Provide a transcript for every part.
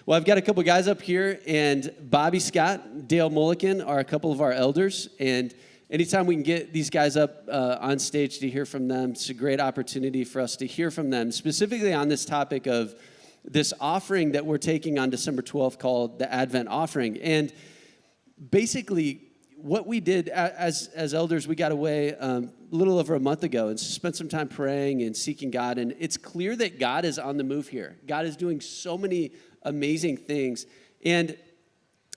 Well, I've got a couple guys up here, and Bobby Scott, Dale Mullikin are a couple of our elders, and anytime we can get these guys up on stage to hear from them, it's a great opportunity for us to hear from them, specifically on this topic of this offering that we're taking on December 12th called the Advent Offering. And basically, what we did as elders, we got away a little over a month ago and spent some time praying and seeking God. And it's clear that God is on the move here. God is doing so many amazing things. And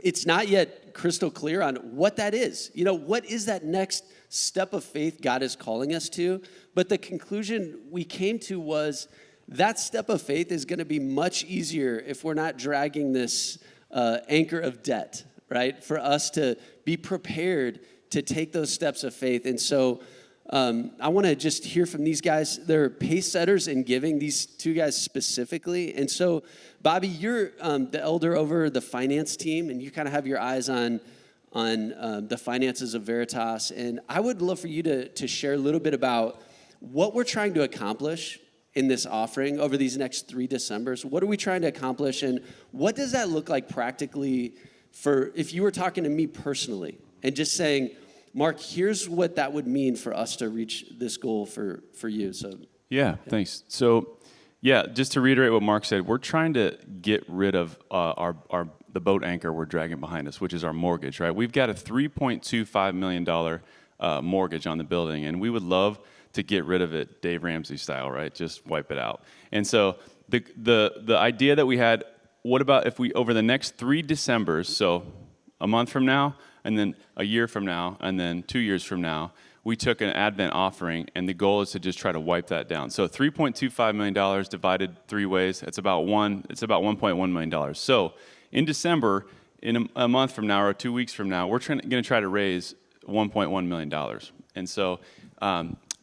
it's not yet crystal clear on what that is. You know, what is that next step of faith God is calling us to? But the conclusion we came to was that step of faith is going to be much easier if we're not dragging this anchor of debt, right? For us to be prepared to take those steps of faith. And so I want to just hear from these guys. They're pace setters in giving, these two guys specifically. And so, Bobby, you're the elder over the finance team, and you kind of have your eyes on the finances of Veritas. And I would love for you to share a little bit about what we're trying to accomplish in this offering over these next 3 Decembers. What are we trying to accomplish, and what does that look like practically for if you were talking to me personally and just saying, Mark, here's what that would mean for us to reach this goal for you. So yeah, thanks. So yeah, just to reiterate what Mark said, we're trying to get rid of the boat anchor we're dragging behind us, which is our mortgage, right? We've got a $3.25 million mortgage on the building, and we would love to get rid of it Dave Ramsey style, right? Just wipe it out. And so the idea that we had, what about if we, over the next 3 Decembers, so a month from now, and then a year from now, and then 2 years from now, we took an Advent offering, and the goal is to just try to wipe that down. So $3.25 million divided 3 ways, it's about $1.1 million. So in December, in a month from now or 2 weeks from now, we're going to try to raise $1.1 million. And so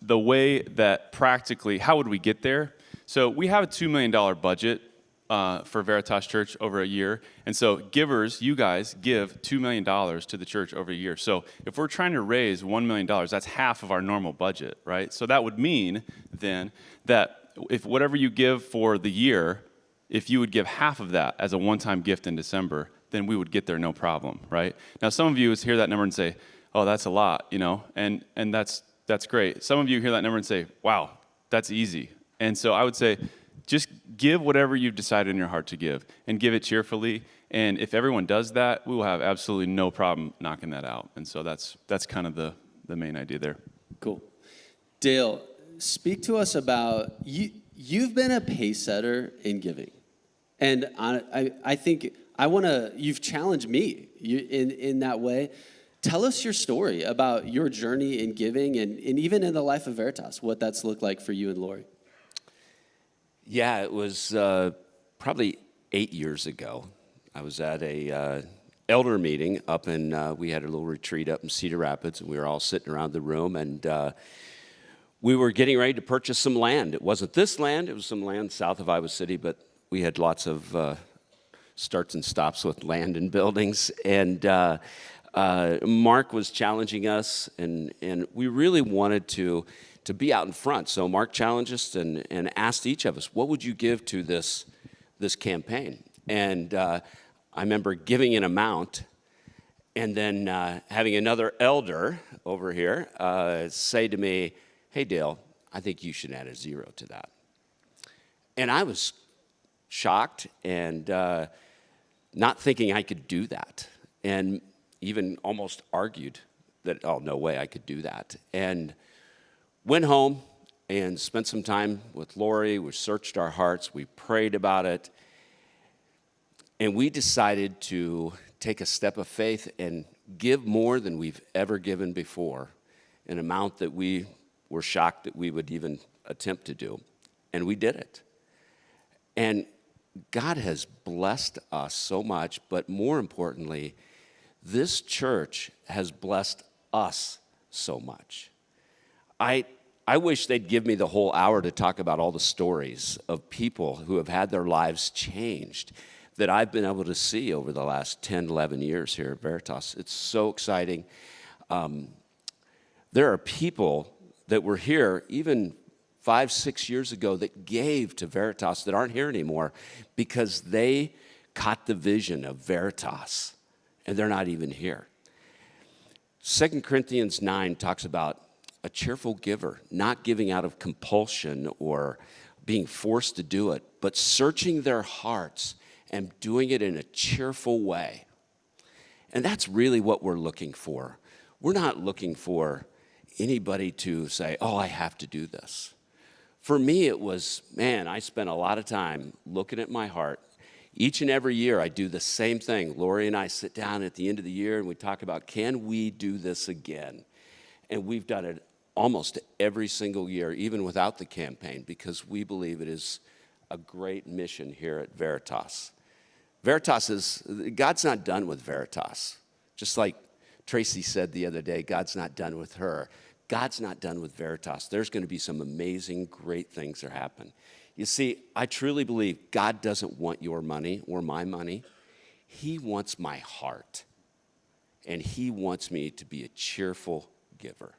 the way that practically, how would we get there? So we have a $2 million budget for Veritas Church over a year. And so givers, you guys, give $2 million to the church over a year. So if we're trying to raise $1 million, that's half of our normal budget, right? So that would mean then that if whatever you give for the year, if you would give half of that as a one-time gift in December, then we would get there no problem, right? Now, some of you hear that number and say, oh, that's a lot, you know, and that's great. Some of you hear that number and say, wow, that's easy. And so I would say, just give whatever you've decided in your heart to give, and give it cheerfully. And if everyone does that, we will have absolutely no problem knocking that out. And so that's kind of the main idea there. Cool. Dale, speak to us about, you've been a pace setter in giving. And I think you've challenged me in that way. Tell us your story about your journey in giving and even in the life of Veritas, what that's looked like for you and Lori. Yeah, it was probably 8 years ago. I was at a elder meeting up in, we had a little retreat up in Cedar Rapids, and we were all sitting around the room, and we were getting ready to purchase some land. It wasn't this land, it was some land south of Iowa City, but we had lots of starts and stops with land and buildings, and Mark was challenging us, and we really wanted to be out in front. So Mark challenged us and asked each of us, what would you give to this campaign? And I remember giving an amount, and then having another elder over here say to me, hey, Dale, I think you should add a 0 to that. And I was shocked and not thinking I could do that, and even almost argued that, oh, no way I could do that. And went home and spent some time with Lori. We searched our hearts. We prayed about it. And we decided to take a step of faith and give more than we've ever given before, an amount that we were shocked that we would even attempt to do. And we did it. And God has blessed us so much, but more importantly, this church has blessed us so much. I wish they'd give me the whole hour to talk about all the stories of people who have had their lives changed that I've been able to see over the last 10, 11 years here at Veritas. It's so exciting. There are people that were here even 5, 6 years ago that gave to Veritas that aren't here anymore because they caught the vision of Veritas, and they're not even here. 2 Corinthians 9 talks about a cheerful giver, not giving out of compulsion or being forced to do it, but searching their hearts and doing it in a cheerful way. And that's really what we're looking for. We're not looking for anybody to say, oh, I have to do this. For me, it was, man, I spent a lot of time looking at my heart. Each and every year, I do the same thing. Lori and I sit down at the end of the year and we talk about, can we do this again? And we've done it almost every single year, even without the campaign, because we believe it is a great mission here at Veritas. God's not done with Veritas. Just like Tracy said the other day, God's not done with her. God's not done with Veritas. There's going to be some amazing, great things that happen. You see, I truly believe God doesn't want your money or my money. He wants my heart. And he wants me to be a cheerful giver.